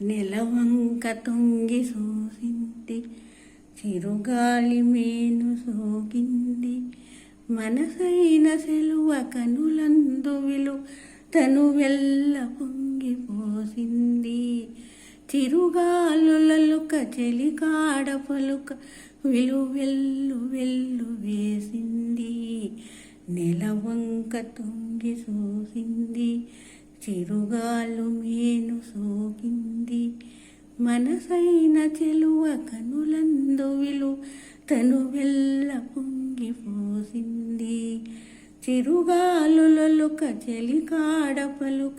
నెలవంక తొంగి సూసింది, చిరుగాలి మేను సోకింది. మనసైన సెలువ కనులందు విలు తను వెల్ల పొంగిపోసింది. చిరుగాలులలుక చెలికాడ పలుక విలువెల్లు వెల్లు వేసింది. నెలవంక తొంగి చూసింది, చిరుగాలు మేను సోకింది. మనసైన చెలువ కనులందు విలు తను వెల్ల పొంగిపోసింది. చిరుగాలులొలుక చెలికాడ పలుక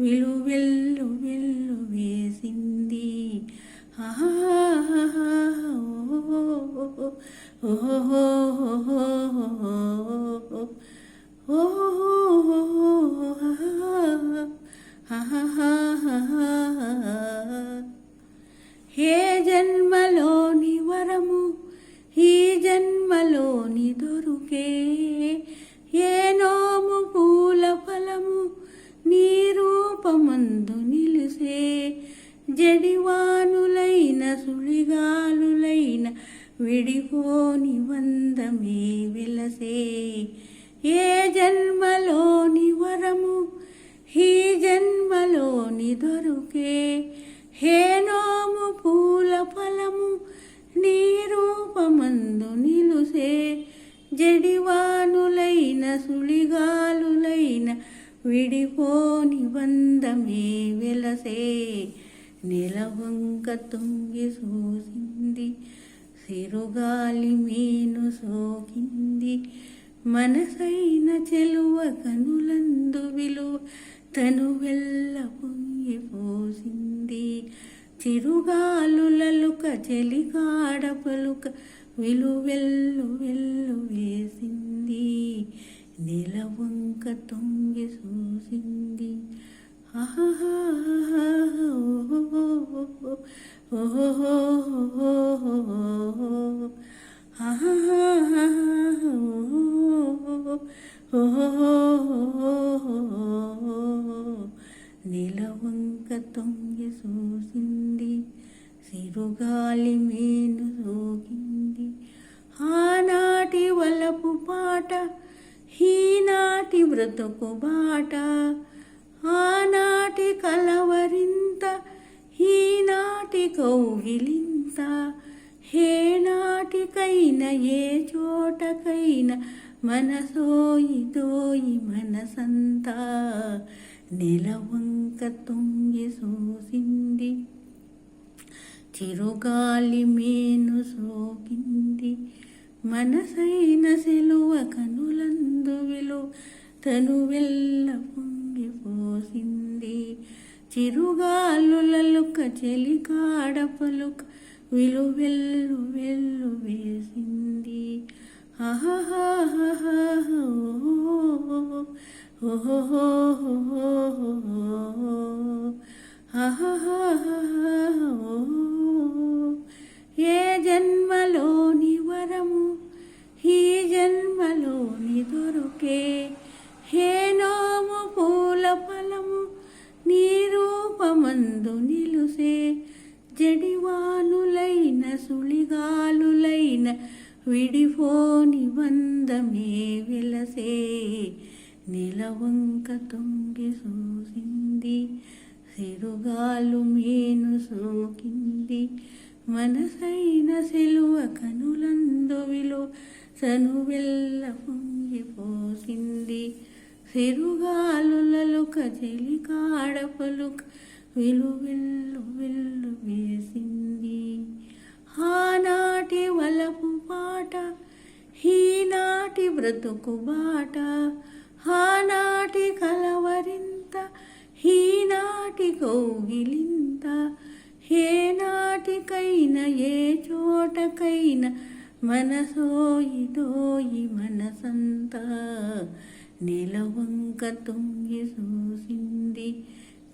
విలువెల్లు వెల్లు వేసింది. ఏ జన్మలోని వరము ఈ జన్మలోని దొరుకే, ఏ నోము పూల ఫలము నీ రూపమందు నిలిసే. జడివానులైన సుడిగాలులైన విడిపోని వందమే వెలసే. ఏ జన్మలోని వరము ఈ జన్మలోని దొరుకే, హే నోము పూల ఫలము నీ రూపమందు నిలుసే. జడివానులైన సుడిగాలులైన విడిపోని బంధమే వెలసే. నెలవంక తొంగి చూసింది, సిరుగాలి మేను సోకింది. మనసైన చెలువ కనులందు విలువ తను వెల్ల పొంగిపోసింది. చిరుగాలులలుక చెలికాడ పలుక విలువెల్లు వెల్లు వేసింది. నెలవంక తొంగి చూసింది. నెలవంక తొంగి చూసింది, సిరుగాలి మేను సోకింది. ఆనాటి వలపు పాట ఈనాటి బ్రతుకు బాట, ఆనాటి కలవరింత ఈనాటి కౌగిలింత. ఏ నాటికైనా ఏ చోటకైనా మనసోయి దోయి మనసంతా. నెలవంక తొంగి చూసింది, చిరుగాలి మేను సోకింది. మనసైన సెలువ కనులందు విలు తను వెల్ల పొంగిపోసింది. చిరుగాలులలుక చెలికాడ పలుక విలువెల్లు వెల్లు వేసింది. ఏ జన్మలోని వరము ఈ జన్మలోని దొరుకే, హే నోము పూల ఫలము నీ రూపమందు నిలుసే. జడివానులైన సుడిగాలులైన విడిపోని బంధమే వెలసే. నెలవంక తొంగి చూసింది, సిరుగాలు మేను సోకింది. మనసైన సెలువ కనులందు విలువ తను వెల్ల పొంగిపోసింది. సిరుగాలులలుక చెలికాడ పలుక విలువెల్లు వెల్లు వేసింది. ఆనాటి వలపు పాట ఈనాటి బ్రతుకు బాట, ఆనాటి కలవరింత ఈనాటి కౌగిలింత. ఏ నాటికైనా ఏ చోటకైనా మనసోయి దోయి మనసంతా. నెలవంక తొంగి చూసింది,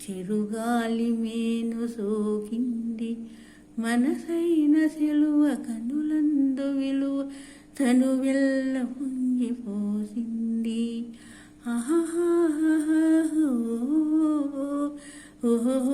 చిరుగాలి మేను సోకింది. మనసైన సెలువ కనులందు విలువ తను వెల్ల పొంగిపోసింది. ఓహో